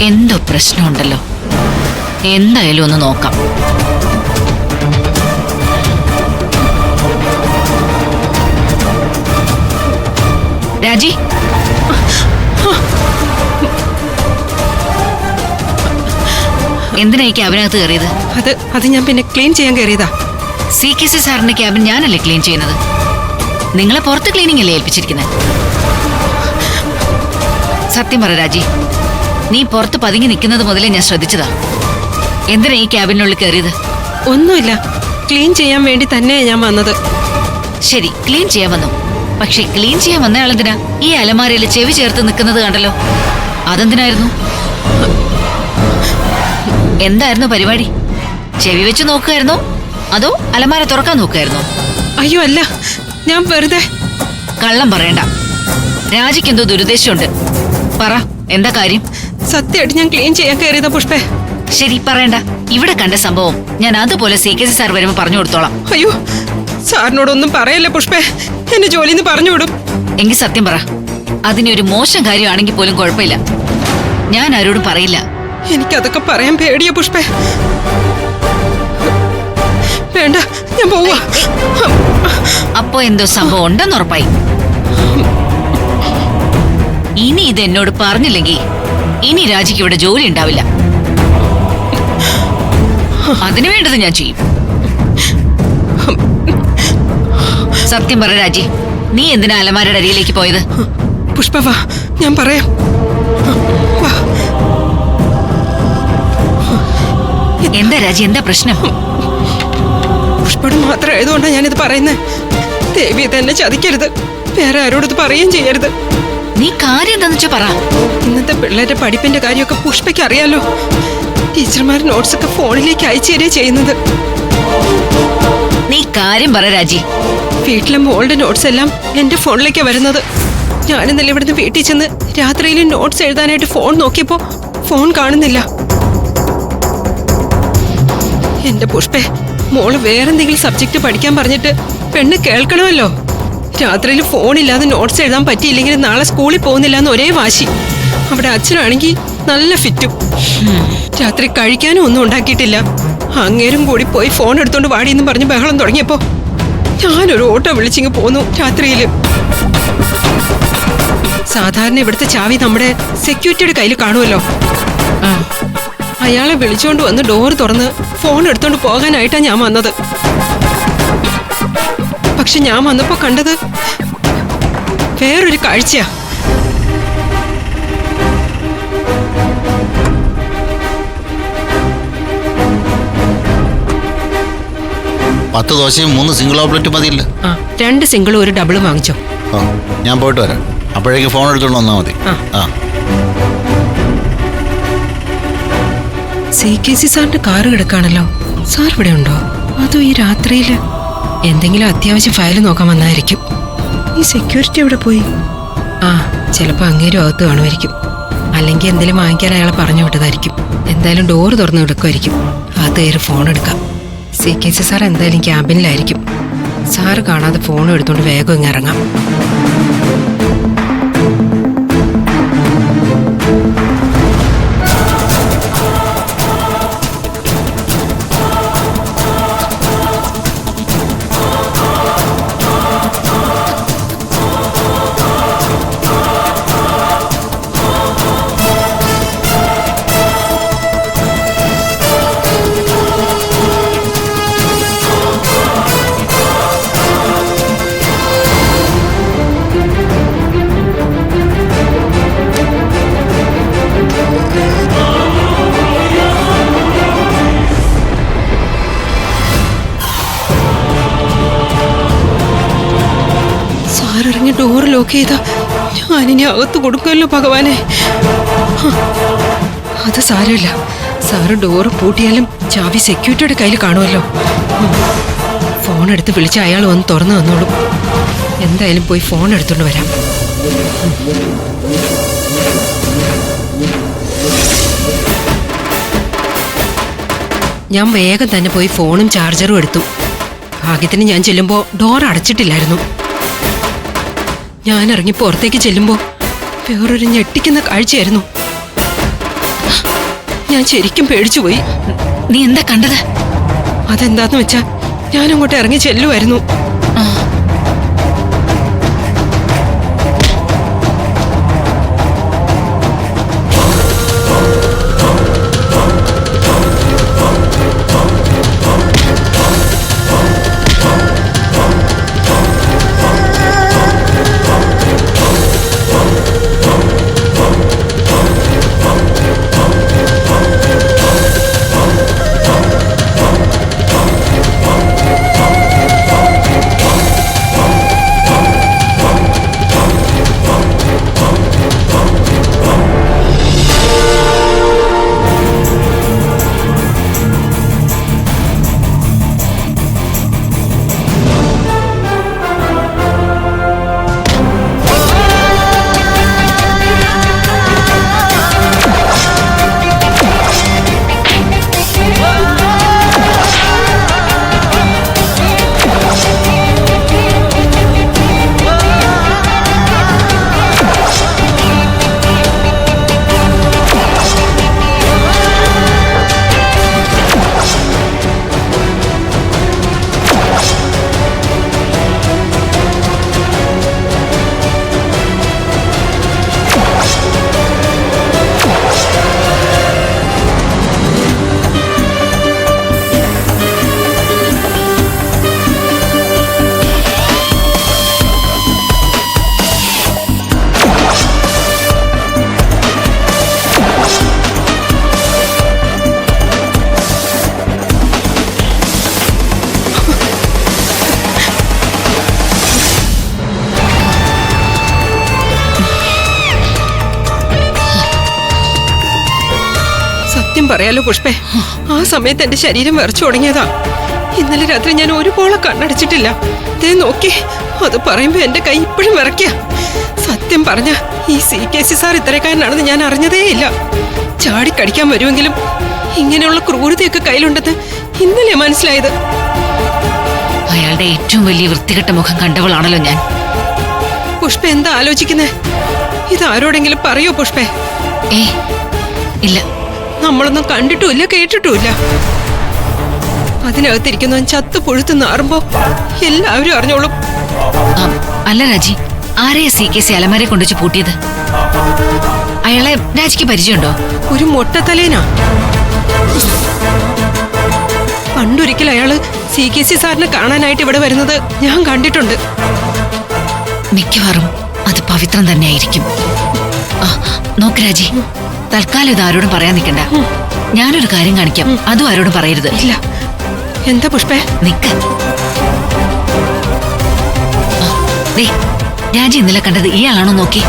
എന്തോ പ്രശ്നമുണ്ടല്ലോ. എന്തായാലും ഒന്ന് നോക്കാം. രാജി, എന്തിനാ ഈ ക്യാബിനകത്ത് കയറിയത്? അത് ഞാൻ പിന്നെ ക്ലീൻ ചെയ്യാൻ കയറിയതാ. CKC സാറിന്റെ ക്യാബിൻ ഞാനല്ലേ ക്ലീൻ ചെയ്യുന്നത്. നിങ്ങളെ പുറത്ത് ക്ലീനിങ് അല്ലേ ഏൽപ്പിച്ചിരിക്കുന്നത്? സത്യം പറ രാജി, നീ പുറത്ത് പതുങ്ങി നിൽക്കുന്നത് മുതലേ ഞാൻ ശ്രദ്ധിച്ചതാ. എന്തിനാ ഈ ക്യാബിനുള്ളിൽ കയറിയത്? ഒന്നുമില്ല, ക്ലീൻ ചെയ്യാൻ വേണ്ടി തന്നെയാ ഞാൻ വന്നത്. ശരി, ക്ലീൻ ചെയ്യാൻ വന്നു. പക്ഷെ ക്ലീൻ ചെയ്യാൻ വന്നയാളെന്തിനാ ഈ അലമാരയിൽ ചെവി ചേർത്ത് നിൽക്കുന്നത് കണ്ടല്ലോ? അതെന്തിനായിരുന്നു? എന്തായിരുന്നു പരിപാടി? ചെവി വെച്ച് നോക്കുകയായിരുന്നോ അതോ അലമാര തുറക്കാൻ നോക്കുകയായിരുന്നോ? അയ്യോ അല്ല, ഞാൻ വെറുതെ. കള്ളം പറയണ്ട. രാജിക്ക് എന്തോ ദുരുദ്ദേശമുണ്ട്. പറ, എന്താ കാര്യം? സത്യമായിട്ട് ഞാൻ ക്ലീൻ ചെയ്യാൻ കയറിയതാ പുഷ്പേ. ശരി, പറയണ്ട. ഇവിടെ കണ്ട സംഭവം ഞാൻ അതുപോലെ CKC സാർ വരുമ്പോ പറഞ്ഞു കൊടുത്തോളാം. അയ്യോ, സാറിനോടൊന്നും പറയല്ലേ പുഷ്പേ, എന്നെ ജോലിന്ന് പറഞ്ഞു വിടും. എങ്കിൽ സത്യം പറ. അതിനൊരു മോശം കാര്യമാണെങ്കിൽ പോലും കുഴപ്പമില്ല, ഞാൻ ആരോടും പറയില്ല. എനിക്കതൊക്കെ പറയാൻ പേടിയാ പുഷ്പേ. വേണ്ട, ഞാൻ പോവാ. അപ്പോ എന്തോ സംഭവം ഉണ്ടെന്ന് ഉറപ്പായി. ഇനി ഇത് എന്നോട് പറഞ്ഞില്ലെങ്കിൽ ഇനി രാജിക്ക് ഇവിടെ ജോലി ഉണ്ടാവില്ല. അതിനു വേണ്ടത് ഞാൻ ചെയ്യും. സത്യം പറ രാജി, നീ എന്തിനാ അലമാരയുടെ അരിയിലേക്ക് പോയത്? പുഷ്പ വാ, ഞാൻ പറയാം. എന്താ രാജി, എന്താ പ്രശ്നം? പുഷ്പയോട് മാത്രം ആയതുകൊണ്ടാണ് ഞാനിത് പറയുന്നത്. ദേവി തന്നെ ചതിക്കരുത്, വേറെ ആരോടത് പറയുകയും ചെയ്യരുത്. നീ കാര്യം എന്താന്ന് വെച്ചാ പറ. ഇന്നത്തെ പിള്ളേരുടെ പഠിപ്പിന്റെ കാര്യമൊക്കെ പുഷ്പയ്ക്ക് അറിയാലോ. ടീച്ചർമാർ നോട്ട്സ് ഒക്കെ ഫോണിലേക്ക് അയച്ചു തരിക ചെയ്യുന്നത്. നീ കാര്യം പറ രാജി. വീട്ടിലെ മോളുടെ നോട്ട്സ് എല്ലാം എന്റെ ഫോണിലേക്കാ വരുന്നത്. ഞാനിന്നലെ ഇവിടുന്ന് വീട്ടിൽ ചെന്ന് രാത്രിയിൽ നോട്ട്സ് എഴുതാനായിട്ട് ഫോൺ നോക്കിയപ്പോ ഫോൺ കാണുന്നില്ല. എന്റെ പുഷ്പേ, മോള് വേറെന്തെങ്കിലും സബ്ജക്ട് പഠിക്കാൻ പറഞ്ഞിട്ട് പെണ്ണ് കേൾക്കണമല്ലോ. രാത്രിയിൽ ഫോണില്ലാതെ നോട്ട്സ് എഴുതാൻ പറ്റിയില്ലെങ്കിൽ നാളെ സ്കൂളിൽ പോകുന്നില്ല എന്ന് ഒരേ വാശി. അവിടെ അച്ഛനാണെങ്കിൽ നല്ല ഫിറ്റും. രാത്രി കഴിക്കാനും ഒന്നും ഉണ്ടാക്കിയിട്ടില്ല. അങ്ങേരും കൂടി പോയി ഫോൺ എടുത്തോണ്ട് വാടിയെന്ന് പറഞ്ഞ് ബഹളം തുടങ്ങിയപ്പോ ഞാനൊരു ഓട്ടോ വിളിച്ചിങ്ങ് പോന്നു രാത്രിയില്. സാധാരണ ഇവിടുത്തെ ചാവി നമ്മുടെ സെക്യൂരിറ്റിയുടെ കയ്യിൽ കാണുമല്ലോ. അയാളെ വിളിച്ചോണ്ട് വന്ന് ഡോർ തുറന്ന് ഫോൺ എടുത്തോണ്ട് പോകാനായിട്ടാ ഞാൻ വന്നത്. പക്ഷെ ഞാൻ വന്നപ്പോ കണ്ടത് വേറൊരു കാഴ്ചയാ. പത്ത് ദോശയും 3 സിംഗിൾ ഓംലെറ്റ് മതിയില്ല? 2 സിംഗിളും ഒരു ഡബിളും വാങ്ങിച്ചോ. ഞാൻ പോയിട്ട് വരാം. അപ്പോഴേക്ക് ഫോൺ എടുത്തോണ്ട് വന്നാൽ മതി. CKC സാറിന്റെ കാറ് കിടക്കാണല്ലോ. സാർ ഇവിടെ ഉണ്ടോ? അതോ ഈ രാത്രിയില് എന്തെങ്കിലും അത്യാവശ്യം ഫയൽ നോക്കാൻ വന്നായിരിക്കും. ഈ സെക്യൂരിറ്റി എവിടെ പോയി? ചിലപ്പോ അങ്ങേരും അകത്ത് കാണുമായിരിക്കും. അല്ലെങ്കിൽ എന്തെങ്കിലും വാങ്ങിക്കാൻ അയാളെ പറഞ്ഞു വിട്ടതായിരിക്കും. എന്തായാലും ഡോറ് തുറന്നു കിടക്കുമായിരിക്കും. അകത്ത് കയറി ഫോൺ എടുക്കാം. CKC സാർ എന്തായാലും ക്യാബിനിലായിരിക്കും. സാറ് കാണാതെ ഫോണും എടുത്തോണ്ട് വേഗം ഇങ്ങ് ഇറങ്ങാം. സാറിറങ്ങി ഡോർ ലോക്ക് ചെയ്ത ഞാനിനി അകത്ത് കൊടുക്കുമല്ലോ ഭഗവാനെ. അത് സാരമില്ല, സാറ് ഡോറ് പൂട്ടിയാലും ചാവി സെക്യൂരിറ്റിയുടെ കയ്യിൽ കാണുമല്ലോ. ഫോൺ എടുത്ത് വിളിച്ച അയാൾ വന്ന് തുറന്നു തന്നോളും. എന്തായാലും പോയി ഫോൺ എടുത്തോണ്ട് വരാം. ഞാൻ വേഗം തന്നെ പോയി ഫോണും ചാർജറും എടുത്തു. ഭാഗ്യത്തിന് ഞാൻ ചെല്ലുമ്പോൾ ഡോർ അടച്ചിട്ടില്ലായിരുന്നു. ഞാൻ ഇറങ്ങി പുറത്തേക്ക് ചെല്ലുമ്പോൾ വേറൊരു ഞെട്ടിക്കുന്ന കാഴ്ചയായിരുന്നു. ഞാൻ ശരിക്കും പേടിച്ചുപോയി. നീ എന്താ കണ്ടത്? അതെന്താന്ന് വെച്ചാ ഞാൻ അങ്ങോട്ട് ഇറങ്ങി ചെല്ലുമായിരുന്നു. ആ, സത്യം പറയാലോ പുഷ്പേ, ആ സമയത്ത് എന്റെ ശരീരം വിറച്ചു തുടങ്ങിയതാ. ഇന്നലെ രാത്രി ഞാൻ ഒരുപോലെ കണ്ണടച്ചിട്ടില്ല. ദേ നോക്കി, അത് പറയുമ്പോ എന്റെ കൈ ഇപ്പോഴും വിറയ്ക്കുക. സത്യം പറഞ്ഞ ഈ CKC സാർ ഇത്തരക്കാരനാണെന്ന് ഞാൻ അറിഞ്ഞതേയില്ല. ചാടിക്കടിക്കാൻ വരുമെങ്കിലും ഇങ്ങനെയുള്ള ക്രൂരതയൊക്കെ കയ്യിലുണ്ടെന്ന് ഇന്നലെ മനസ്സിലായത്. അയാളുടെ ഏറ്റവും വലിയ വൃത്തികെട്ട മുഖം കണ്ടവളാണല്ലോ ഞാൻ. പുഷ്പ എന്താ ആലോചിക്കുന്നേ? ഇതാരോടെങ്കിലും പറയോ പുഷ്പേ? ഏ ഇല്ല. നമ്മളൊന്നും കണ്ടിട്ടുമില്ല, കേട്ടിട്ടുമില്ല. അതിനകത്തിരിക്കുന്നവൻ ചത്തു പുഴുത്ത് നാറുമ്പോ എല്ലാവരും അറിഞ്ഞോളും. ആ, അല്ല രാജി, ആരെയാ CKC അലമാരെ കൊണ്ടുവച്ച് പൂട്ടിയത്? അയാളെ രാജിക്ക് പരിചയമുണ്ടോ? ഒരു മൊട്ടത്തലേനാ. പണ്ടൊരിക്കൽ അയാള് CKC സാറിനെ കാണാനായിട്ട് ഇവിടെ വരുന്നത് ഞാൻ കണ്ടിട്ടുണ്ട്. മിക്കവാറും അത് പവിത്രം തന്നെയായിരിക്കും. ആ, നോക്ക് രാജി, തൽക്കാലം ഇത് ആരോടും പറയാൻ നിൽക്കണ്ട. ഞാനൊരു കാര്യം കാണിക്കാം, അതും ആരോടും പറയരുത്. ഇല്ല. എന്താ പുഷ്പേ? നിക്ക്. ദേ, രാജി ഇന്നലെ കണ്ടത് ഇയാളാണോ നോക്കി?